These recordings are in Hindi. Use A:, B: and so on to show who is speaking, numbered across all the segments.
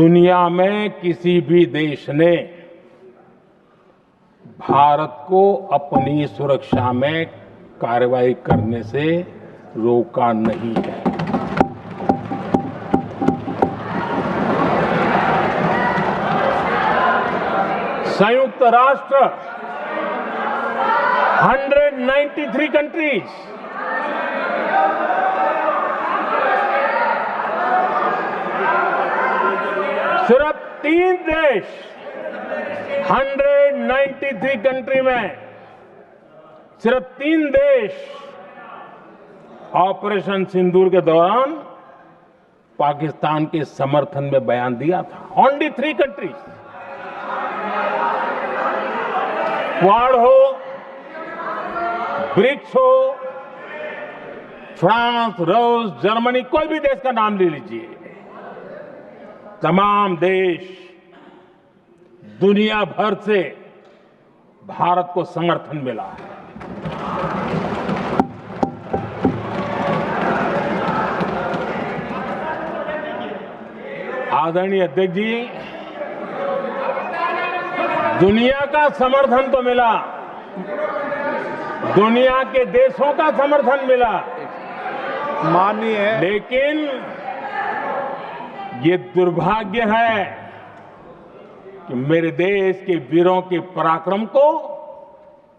A: दुनिया में किसी भी देश ने भारत को अपनी सुरक्षा में कार्रवाई करने से रोका नहीं है। संयुक्त राष्ट्र 193 कंट्रीज सिर्फ 3 देश 193 कंट्री में सिर्फ 3 देश ऑपरेशन सिंदूर के दौरान पाकिस्तान के समर्थन में बयान दिया था। Only 3 countries. क्वाड हो, ब्रिक्स हो, फ्रांस, रूस, जर्मनी, कोई भी देश का नाम ले लीजिए, तमाम देश दुनिया भर से भारत को समर्थन मिला है। आदरणीय अध्यक्ष जी, दुनिया का समर्थन तो मिला, दुनिया के देशों का समर्थन मिला,
B: माननीय,
A: लेकिन ये दुर्भाग्य है कि मेरे देश के वीरों के पराक्रम को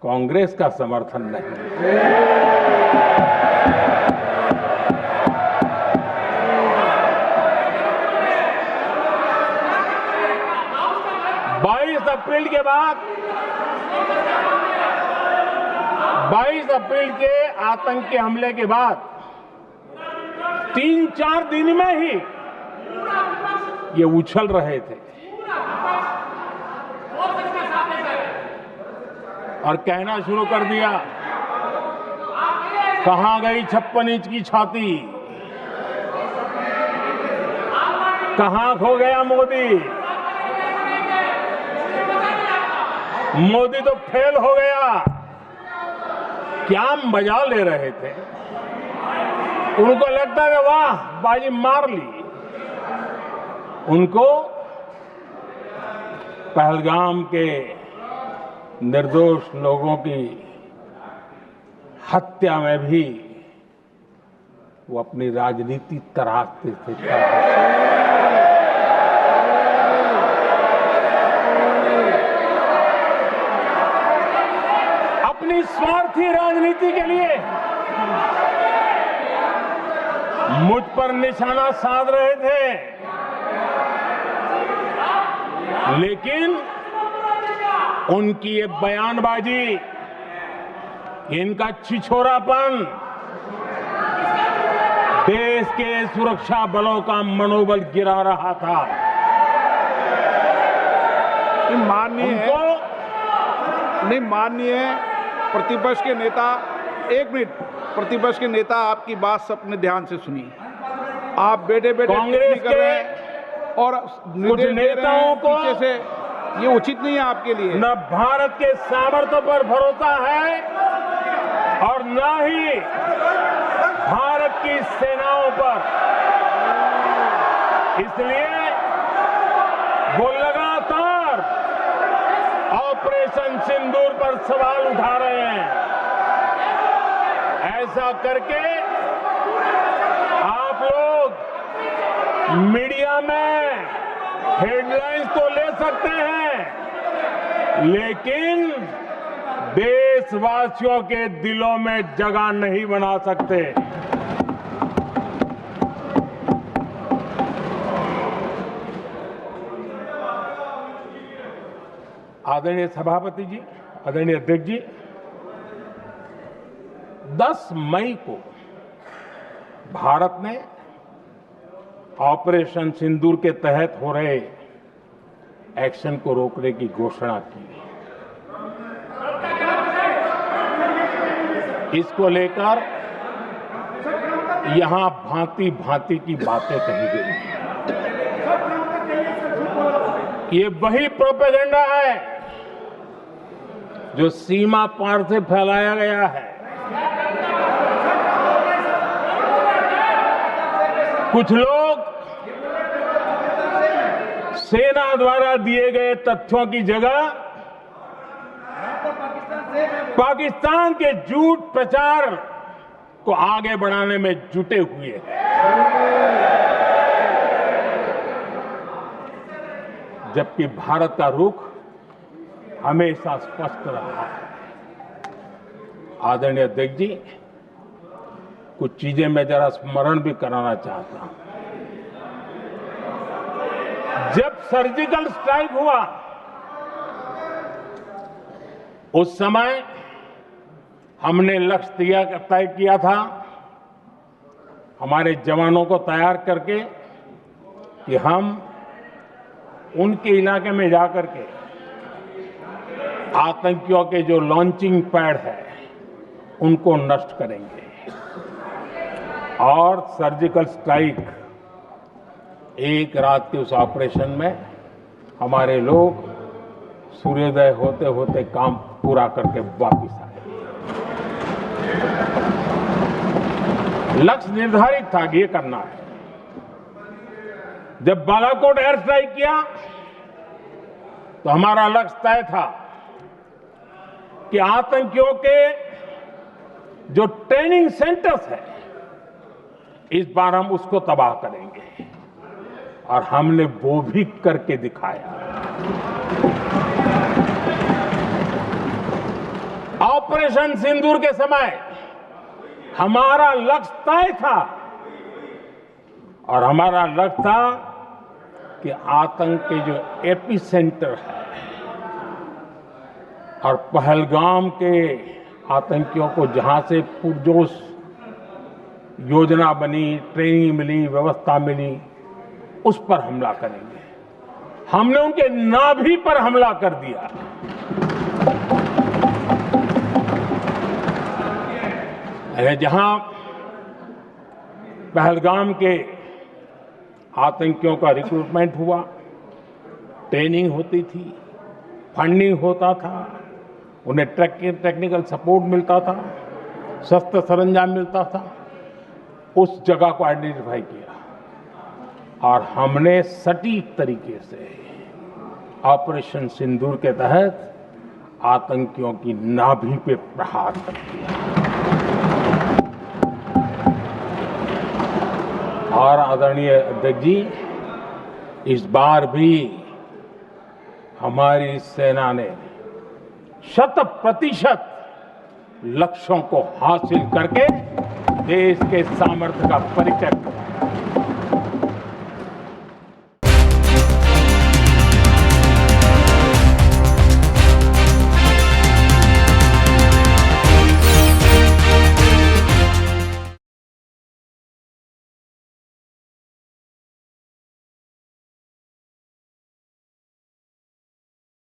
A: कांग्रेस का समर्थन नहीं। 22 अप्रैल के बाद 22 अप्रैल के आतंकी हमले के बाद 3-4 दिन में ही ये उछल रहे थे और कहना शुरू कर दिया, कहां गई 56 इंच की छाती, कहां खो गया मोदी, मोदी तो फेल हो गया। क्या मजा ले रहे थे। उनको लगता है वाह बाजी मार ली। उनको पहलगाम के निर्दोष लोगों की हत्या में भी वो अपनी राजनीति तराशते थे। अपनी स्वार्थी राजनीति के लिए मुझ पर निशाना साध रहे थे, लेकिन उनकी ये बयानबाजी, इनका छिछोरापन देश के सुरक्षा बलों का मनोबल गिरा रहा था।
B: माननीय प्रतिपक्ष के नेता, 1 मिनट, प्रतिपक्ष के नेता आपकी बात सबने ध्यान से सुनी। आप बेटे
A: कांग्रेस
B: कर रहे हैं और
A: कुछ नेताओं को
B: पीछे से, ये उचित नहीं है आपके लिए।
A: न भारत के सामर्थ्य पर भरोसा है और न ही भारत की सेनाओं पर। इसलिए वो लगातार ऑपरेशन सिंदूर पर सवाल उठा रहे हैं। ऐसा करके आप लोग मीडिया में हेडलाइंस तो ले सकते हैं, लेकिन देशवासियों के दिलों में जगह नहीं बना सकते। आदरणीय सभापति जी, आदरणीय अध्यक्ष जी, 10 मई को भारत ने ऑपरेशन सिंदूर के तहत हो रहे एक्शन को रोकने की घोषणा की। इसको लेकर यहां भांति भांति की बातें कही गई। ये वही प्रोपेगेंडा है जो सीमा पार से फैलाया गया है। कुछ लोग सेना द्वारा दिए गए तथ्यों की जगह पाकिस्तान के झूठ प्रचार को आगे बढ़ाने में जुटे हुए हैं। जबकि भारत का रुख हमेशा स्पष्ट रहा है। आदरणीय अध्यक्ष जी, कुछ चीजें मैं जरा स्मरण भी कराना चाहता हूं। जब सर्जिकल स्ट्राइक हुआ उस समय हमने लक्ष्य तय किया था, हमारे जवानों को तैयार करके, कि हम उनके इलाके में जाकर के आतंकियों के जो लॉन्चिंग पैड है उनको नष्ट करेंगे। और सर्जिकल स्ट्राइक, एक रात के उस ऑपरेशन में हमारे लोग सूर्योदय होते होते काम पूरा करके वापस आए। लक्ष्य निर्धारित था कि ये करना है। जब बालाकोट एयर स्ट्राइक किया तो हमारा लक्ष्य तय था कि आतंकियों के जो ट्रेनिंग सेंटर्स है, इस बार हम उसको तबाह करेंगे, और हमने वो भी करके दिखाया। ऑपरेशन सिंदूर के समय हमारा लक्ष्य तय था, और हमारा लक्ष्य था कि आतंक के जो एपी सेंटर है और पहलगाम के आतंकियों को जहां से पुरजोश योजना बनी, ट्रेनिंग मिली, व्यवस्था मिली, उस पर हमला करेंगे। हमने उनके नाभि पर हमला कर दिया। जहां पहलगाम के आतंकियों का रिक्रूटमेंट हुआ, ट्रेनिंग होती थी, फंडिंग होता था, उन्हें टेक्निकल सपोर्ट मिलता था, शस्त्र सरंजाम मिलता था, उस जगह को आइडेंटिफाई किया और हमने सटीक तरीके से ऑपरेशन सिंदूर के तहत आतंकियों की नाभि पे प्रहार कर दिया। और आदरणीय अध्यक्ष जी, इस बार भी हमारी सेना ने 100% लक्ष्यों को हासिल करके देश के सामर्थ्य का परिचय किया।